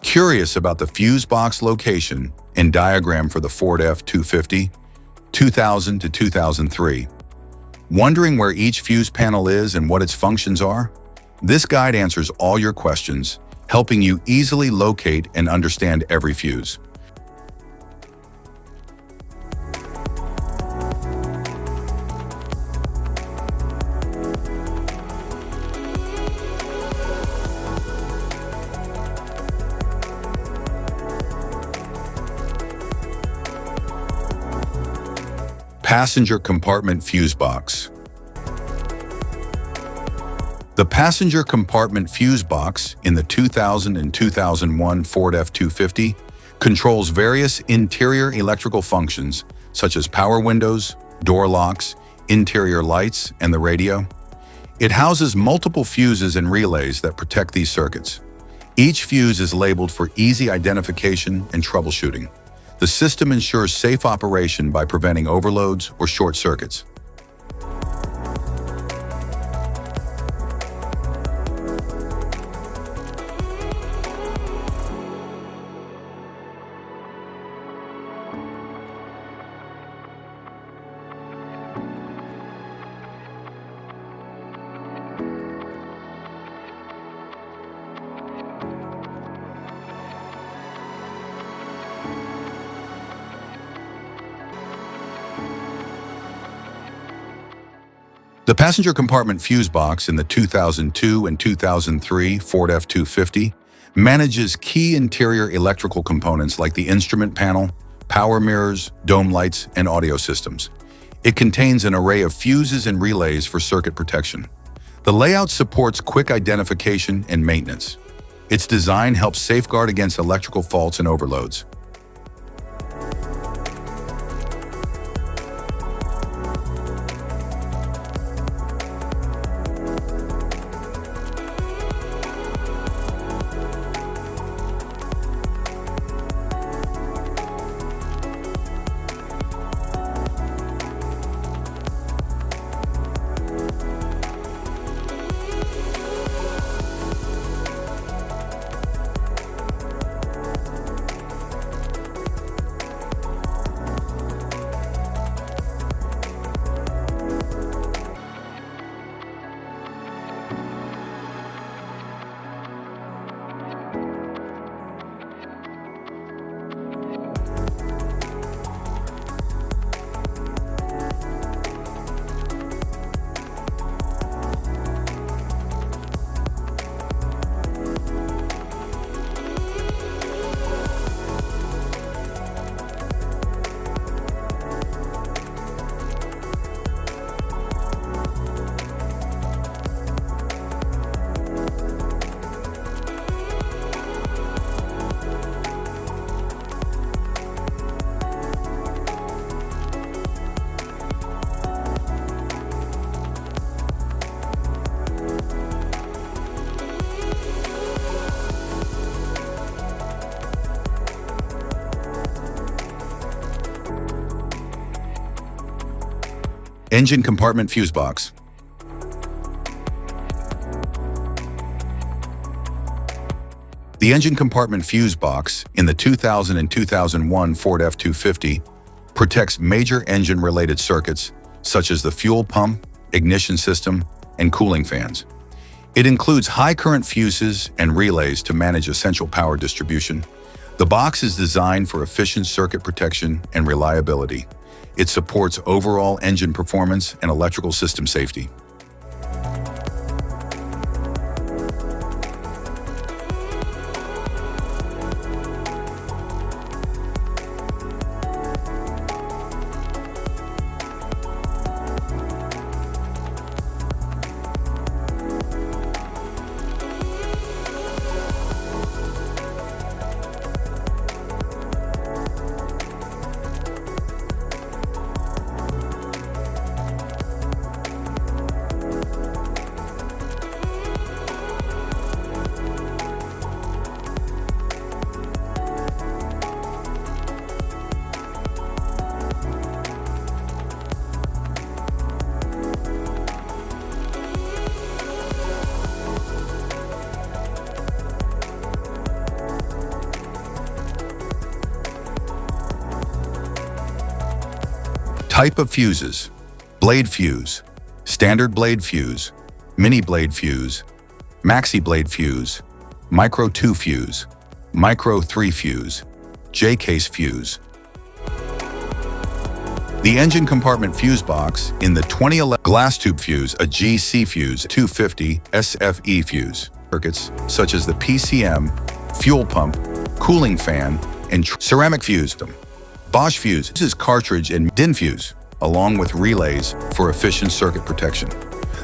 Curious about the fuse box location and diagram for the Ford F-250, 2000 to 2003? Wondering where each fuse panel is and what its functions are? This guide answers all your questions, helping you easily locate and understand every fuse. Passenger Compartment Fuse Box. The passenger compartment fuse box in the 2000 and 2001 Ford F-250 controls various interior electrical functions such as power windows, door locks, interior lights, and the radio. It houses multiple fuses and relays that protect these circuits. Each fuse is labeled for easy identification and troubleshooting. The system ensures safe operation by preventing overloads or short circuits. The passenger compartment fuse box in the 2002 and 2003 Ford F-250 manages key interior electrical components like the instrument panel, power mirrors, dome lights, and audio systems. It contains an array of fuses and relays for circuit protection. The layout supports quick identification and maintenance. Its design helps safeguard against electrical faults and overloads. Engine compartment fuse box. The engine compartment fuse box in the 2000 and 2001 Ford F-250 protects major engine-related circuits such as the fuel pump, ignition system, and cooling fans. It includes high-current fuses and relays to manage essential power distribution. The box is designed for efficient circuit protection and reliability. It supports overall engine performance and electrical system safety. Type of fuses: blade fuse, standard blade fuse, mini blade fuse, maxi blade fuse, micro 2 fuse, micro 3 fuse, J-case fuse. The engine compartment fuse box in the 2011 glass tube fuse, a GC fuse, 250 SFE fuse. Circuits such as the PCM, fuel pump, cooling fan, and ceramic fuse. Bosch fuse is cartridge and DIN fuse, along with relays for efficient circuit protection.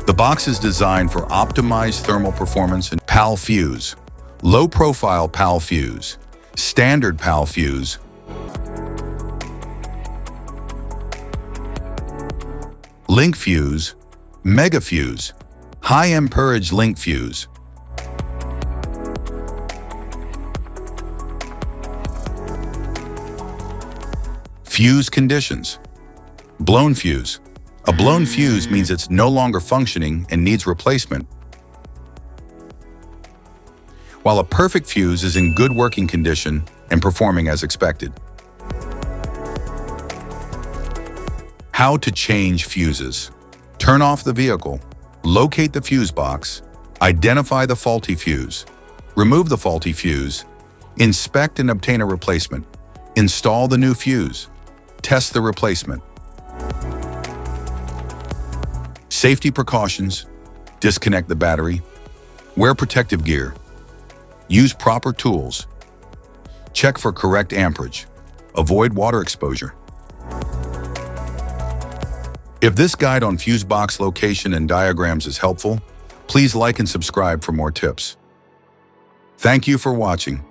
The box is designed for optimized thermal performance and PAL fuse, low-profile PAL fuse, standard PAL fuse, link fuse, mega fuse, high amperage link fuse. Fuse conditions. Blown fuse. A blown fuse means it's no longer functioning and needs replacement, while a perfect fuse is in good working condition and performing as expected. How to change fuses. Turn off the vehicle, locate the fuse box, identify the faulty fuse, remove the faulty fuse, inspect and obtain a replacement, install the new fuse, test the replacement. Safety precautions: disconnect the battery, wear protective gear, use proper tools, check for correct amperage, avoid water exposure. If this guide on fuse box location and diagrams is helpful, please like and subscribe for more tips. Thank you for watching.